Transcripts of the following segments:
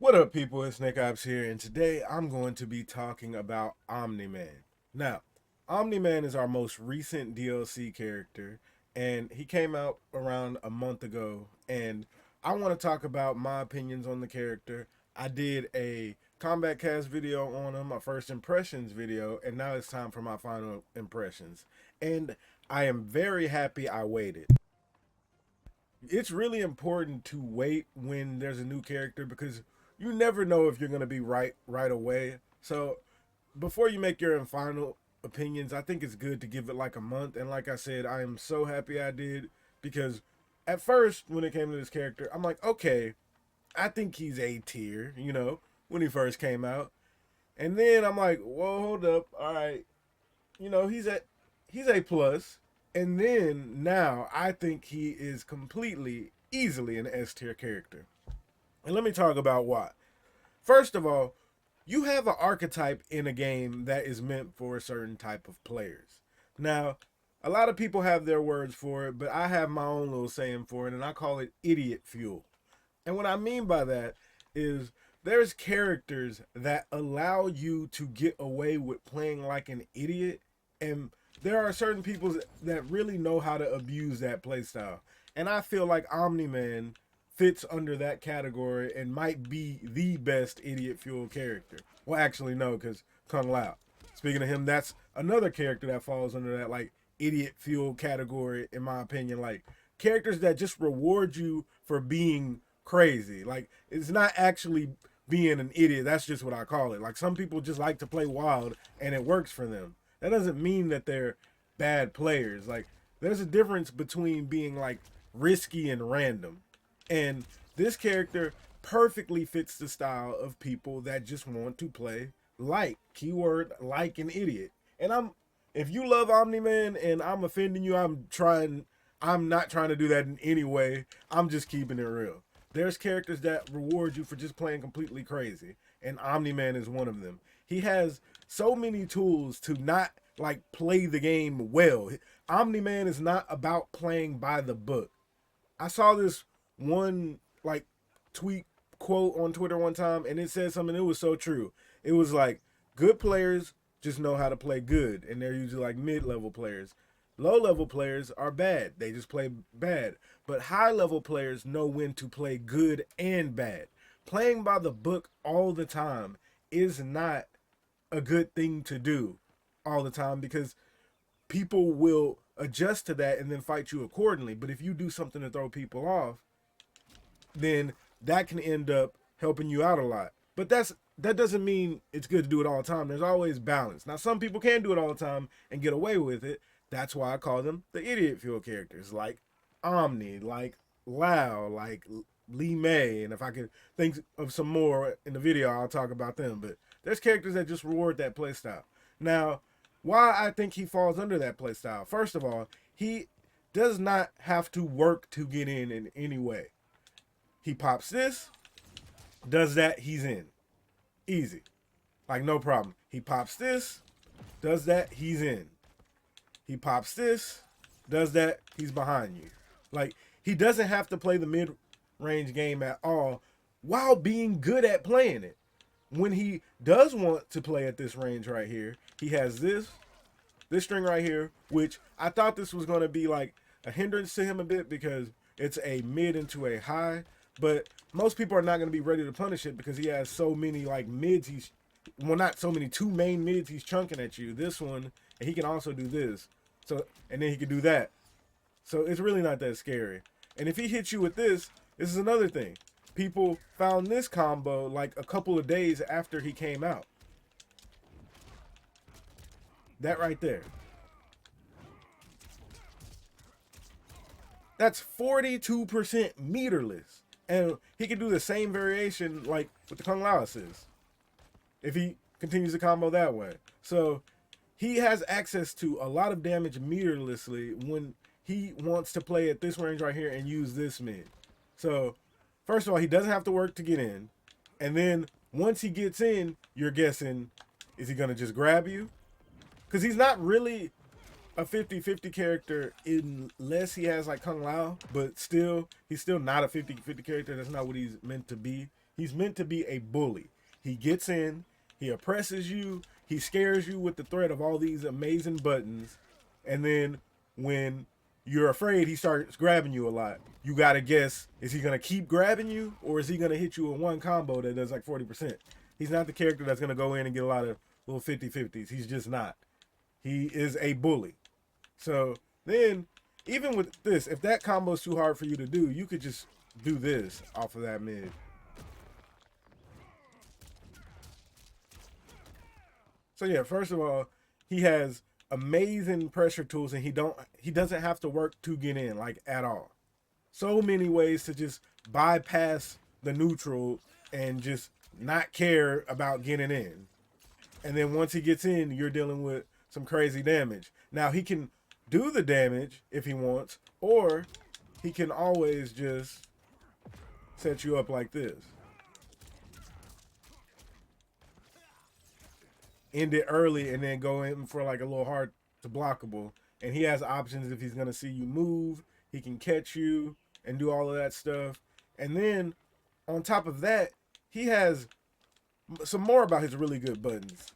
What up, people? It's Nickopz here, and today I'm going to be talking about Omni Man. Now, Omni Man is our most recent DLC character, and he came out around a month ago. And I want to talk about my opinions on the character. I did a Combat Cast video on him, my first impressions video, and now it's time for my final impressions. And I am very happy I waited. It's really important to wait when there's a new character because you never know if you're going to be right away. So before you make your final opinions, I think it's good to give it like a month. And like I said, I am so happy I did because at first when it came to this character, I'm like, okay, I think he's A tier, when he first came out. And then I'm like, whoa, hold up, all right, he's A plus. And then now I think he is completely easily an S tier character. And let me talk about why. First of all, you have an archetype in a game that is meant for a certain type of players. Now, a lot of people have their words for it, but I have my own little saying for it, and I call it idiot fuel. And what I mean by that is there's characters that allow you to get away with playing like an idiot, and there are certain people that really know how to abuse that playstyle. And I feel like Omni Man fits under that category and might be the best idiot fuel character. Well, actually, no, because Kung Lao. Speaking of him, that's another character that falls under that like idiot fuel category, in my opinion. Like characters that just reward you for being crazy. Like it's not actually being an idiot. That's just what I call it. Like some people just like to play wild and it works for them. That doesn't mean that they're bad players. Like there's a difference between being like risky and random. And this character perfectly fits the style of people that just want to play like, keyword like an idiot. And if you love Omni Man and I'm offending you, I'm not trying to do that in any way. I'm just keeping it real. There's characters that reward you for just playing completely crazy, and Omni Man is one of them. He has so many tools to not like play the game well. Omni Man is not about playing by the book. I saw this one like tweet quote on Twitter one time, and it said something. It was so true. It was like good players just know how to play good, and they're usually like mid-level players. Low-level players are bad. They just play bad. But high-level players know when to play good and bad. Playing by the book all the time is not a good thing to do all the time because people will adjust to that and then fight you accordingly. But if you do something to throw people off, then that can end up helping you out a lot. But that doesn't mean it's good to do it all the time. There's always balance. Now some people can do it all the time and get away with it. That's why I call them the idiot fuel characters, like Omni, like Lao, like Lee May. And if I could think of some more in the video, I'll talk about them. But there's characters that just reward that playstyle. Now, why I think he falls under that playstyle. First of all, he does not have to work to get in any way. He pops this, does that, he's in. Easy. Like no problem. He pops this, does that, he's in. He pops this, does that, he's behind you. Like he doesn't have to play the mid-range game at all while being good at playing it. When he does want to play at this range right here, he has this string right here, which I thought this was going to be like a hindrance to him a bit because it's a mid into a high, but most people are not going to be ready to punish it because he has so many like mids. Not so many, two main mids he's chunking at you. This one, and he can also do this. So, and then he can do that. So it's really not that scary. And if he hits you with this is another thing. People found this combo like a couple of days after he came out. That right there. That's 42% meterless. And he can do the same variation like with the Kung Lao assist if he continues the combo that way. So he has access to a lot of damage meterlessly when he wants to play at this range right here and use this mid. So first of all, he doesn't have to work to get in. And then once he gets in, you're guessing, is he going to just grab you? Because he's not really a 50-50 character unless he has like Kung Lao, but still, he's still not a 50-50 character. That's not what he's meant to be. He's meant to be a bully. He gets in, he oppresses you, he scares you with the threat of all these amazing buttons, and then when you're afraid, he starts grabbing you a lot. You gotta guess, is he gonna keep grabbing you, or is he gonna hit you with one combo that does like 40%? He's not the character that's gonna go in and get a lot of little 50-50s. He's just not. He is a bully. So then, even with this, if that combo is too hard for you to do, you could just do this off of that mid. So yeah, first of all, he has amazing pressure tools, and he doesn't have to work to get in, like, at all. So many ways to just bypass the neutral and just not care about getting in. And then once he gets in, you're dealing with some crazy damage. Now, he can do the damage if he wants, or he can always just set you up like this. End it early and then go in for like a little hard to blockable. And he has options if he's going to see you move. He can catch you and do all of that stuff. And then on top of that, he has some more about his really good buttons.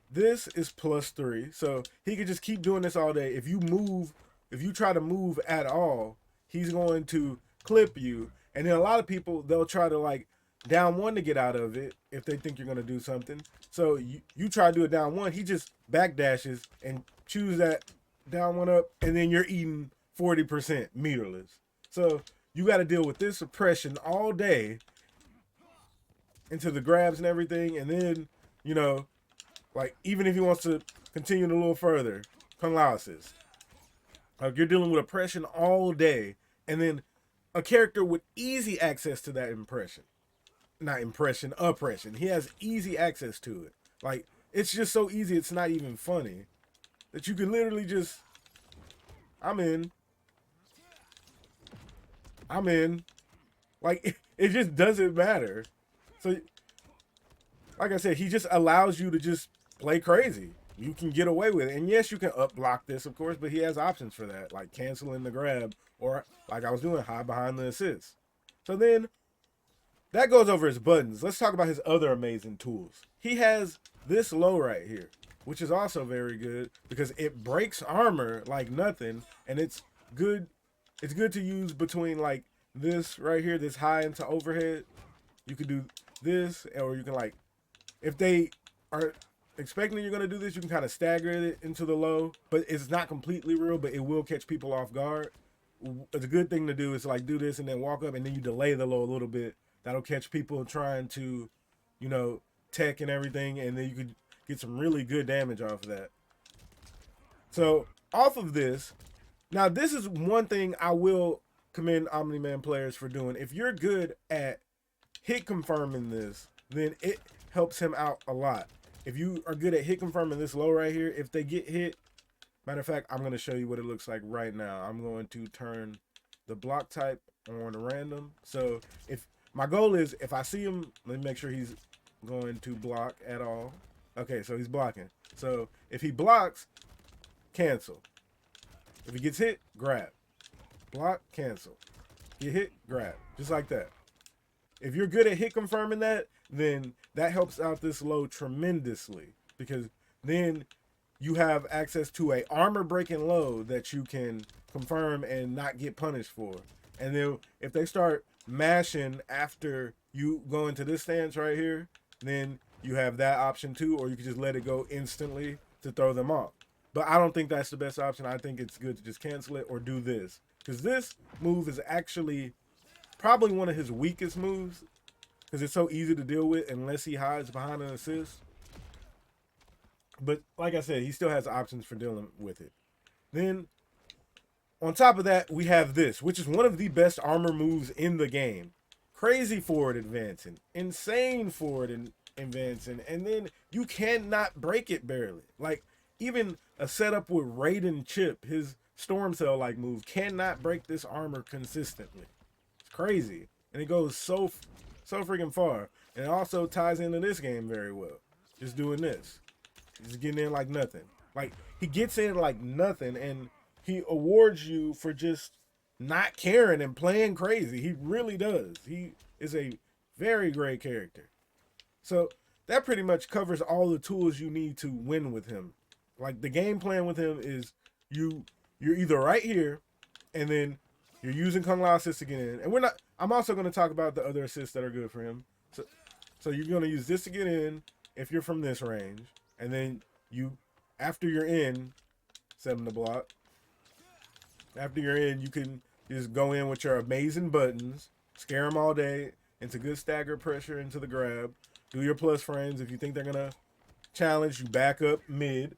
This is +3, so he could just keep doing this all day. If you try to move at all, he's going to clip you. And then a lot of people, they'll try to like down one to get out of it if they think you're going to do something. So you try to do it down one, he just backdashes and chews that down one up, and then you're eating 40% meterless. So you got to deal with this suppression all day into the grabs and everything. And then, you know, like, even if he wants to continue a little further, Kung Lao assist. Like, you're dealing with oppression all day, and then a character with easy access to that oppression. He has easy access to it. Like, it's just so easy, it's not even funny. That you can literally just, I'm in. Like, it just doesn't matter. So, like I said, he just allows you to just play crazy. You can get away with it. And yes, you can up block this, of course, but he has options for that, like canceling the grab, or like I was doing, hide behind the assist. So then, that goes over his buttons. Let's talk about his other amazing tools. He has this low right here, which is also very good because it breaks armor like nothing, and it's good. It's good to use between like this right here, this high into overhead. You can do this, or you can like, if they are expecting you're going to do this, you can kind of stagger it into the low, but it's not completely real, but it will catch people off guard. It's a good thing to do is like do this and then walk up, and then you delay the low a little bit. That'll catch people trying to, you know, tech and everything, and then you could get some really good damage off of that. So off of this, now this is one thing I will commend Omni Man players for doing. If you're good at hit confirming this, then it helps him out a lot. If you are good at hit confirming this low right here, if they get hit, matter of fact, I'm going to show you what it looks like right now. I'm going to turn the block type on random. So if my goal is, if I see him, let me make sure he's going to block at all. Okay, so he's blocking. So if he blocks, cancel. If he gets hit, grab. Block, cancel. Get hit, grab. Just like that. If you're good at hit confirming that, then that helps out this low tremendously, because then you have access to a armor breaking low that you can confirm and not get punished for. And then if they start mashing after you go into this stance right here, then you have that option too, or you can just let it go instantly to throw them off. But I don't think that's the best option. I think it's good to just cancel it or do this, because this move is actually probably one of his weakest moves, because it's so easy to deal with unless he hides behind an assist. But like I said, he still has options for dealing with it. Then on top of that, we have this, which is one of the best armor moves in the game. Crazy forward advancing, insane forward advancing, and then you cannot break it barely. Like, even a setup with Raiden Chip, his Storm Cell like move, cannot break this armor consistently. It's crazy, and it goes so freaking far. And it also ties into this game very well. Just doing this, just getting in like nothing. Like, he gets in like nothing, and he awards you for just not caring and playing crazy. He really does. He is a Very great character. So that pretty much covers all the tools you need to win with him. Like the game plan with him is you you're either right here and then you're using Kung Lao assist to get in. And we're not I'm also gonna talk about the other assists that are good for him. So you're gonna use this to get in if you're from this range. And then you after you're in, 7 to block. After you're in, you can just go in with your amazing buttons, scare them all day into good stagger pressure into the grab. Do your plus frames. If you think they're gonna challenge, you back up mid,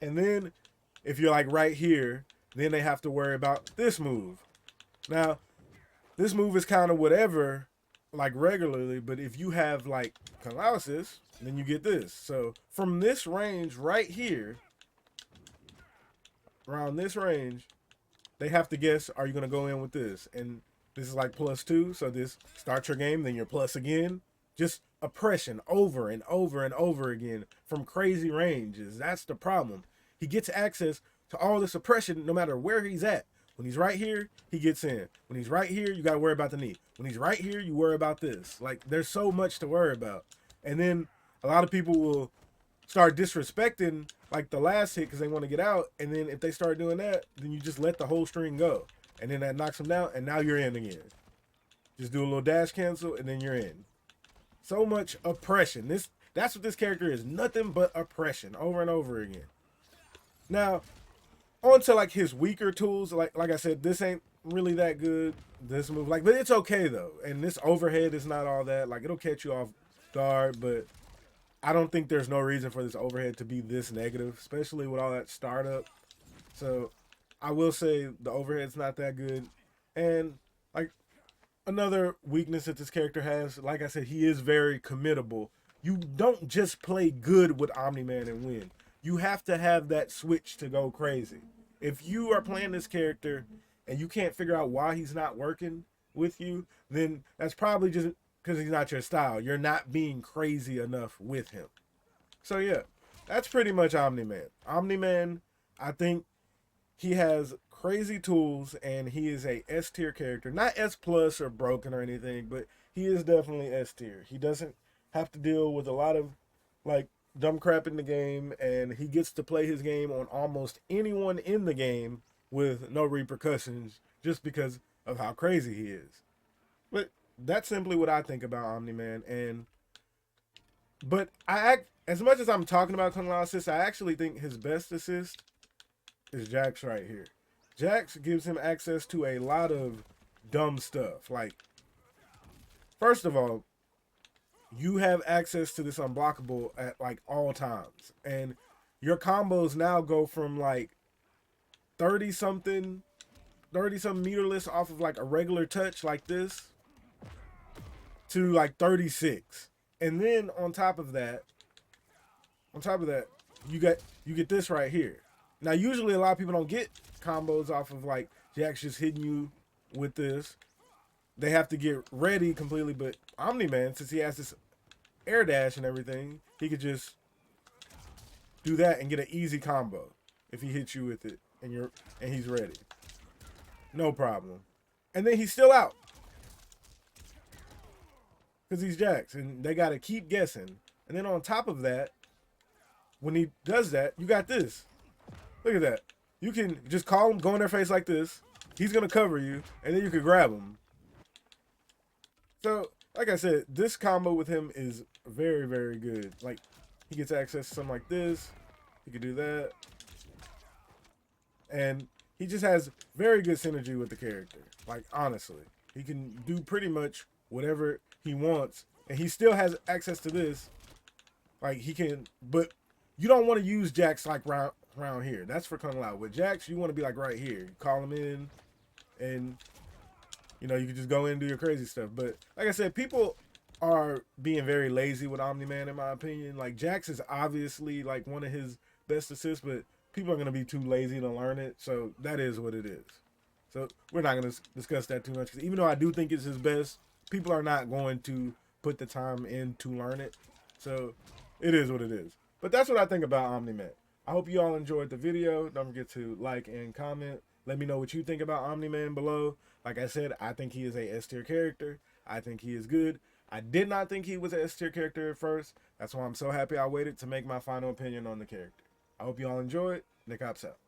and then if you're like right here, then they have to worry about this move. Now, this move is kind of whatever, like regularly, but if you have like paralysis, then you get this. So from this range right here, around this range, they have to guess, are you going to go in with this? And this is like +2, so this starts your game, then you're plus again. Just oppression over and over and over again from crazy ranges. That's the problem. He gets access to all this oppression no matter where he's at. When he's right here, he gets in. When he's right here, you got to worry about the knee. When he's right here, you worry about this. Like, there's so much to worry about. And then a lot of people will start disrespecting like the last hit because they want to get out, and then if they start doing that, then you just let the whole string go, and then that knocks them down, and now you're in again. Just do a little dash cancel, and then you're in. So much oppression. That's what this character is. Nothing but oppression over and over again. Now, on to like his weaker tools. Like I said, this ain't really that good. This move, like, but it's okay though. And this overhead is not all that. Like, it'll catch you off guard, but I don't think there's no reason for this overhead to be this negative, especially with all that startup. So I will say the overhead's not that good. And like another weakness that this character has, like I said, he is very committable. You don't just play good with Omni Man and win. You have to have that switch to go crazy. If you are playing this character and you can't figure out why he's not working with you, then that's probably just because he's not your style. You're not being crazy enough with him. So yeah, that's pretty much Omni Man. Omni Man, I think he has crazy tools and he is a S tier character. Not S plus or broken or anything, but he is definitely S tier. He doesn't have to deal with a lot of like dumb crap in the game, and he gets to play his game on almost anyone in the game with no repercussions just because of how crazy he is. But that's simply what I think about Omni Man. But as much as I'm talking about Kung Lao assist, I actually think his best assist is Jax right here. Jax gives him access to a lot of dumb stuff. Like, first of all, you have access to this unblockable at like all times, and your combos now go from like 30 something meterless off of like a regular touch like this to like 36. And then on top of that, you get this right here. Now usually a lot of people don't get combos off of like Jax just hitting you with this. They have to get ready completely, but Omni Man, since he has this air dash and everything, he could just do that and get an easy combo if he hits you with it and he's ready. No problem. And then he's still out. Because he's Jax, and they got to keep guessing. And then on top of that, when he does that, you got this. Look at that. You can just call him, go in their face like this. He's going to cover you, and then you can grab him. So, like I said, this combo with him is very, very good. Like, he gets access to something like this. He can do that. And he just has very good synergy with the character. Like, honestly. He can do pretty much whatever he wants. And he still has access to this. Like, he can... But you don't want to use Jax, like, around here. That's for Kung Lao. With Jax, you want to be, like, right here. You call him in. And... you know, you can just go in and do your crazy stuff. But like I said, people are being very lazy with Omni Man, in my opinion. Like, Jax is obviously like one of his best assists, but people are going to be too lazy to learn it. So that is what it is. So we're not going to discuss that too much. Because even though I do think it's his best, people are not going to put the time in to learn it. So it is what it is. But that's what I think about Omni Man. I hope you all enjoyed the video. Don't forget to like and comment. Let me know what you think about Omni Man below. Like I said, I think he is a S tier character. I think he is good. I did not think he was an S tier character at first. That's why I'm so happy I waited to make my final opinion on the character. I hope you all enjoyed. Nickopz out.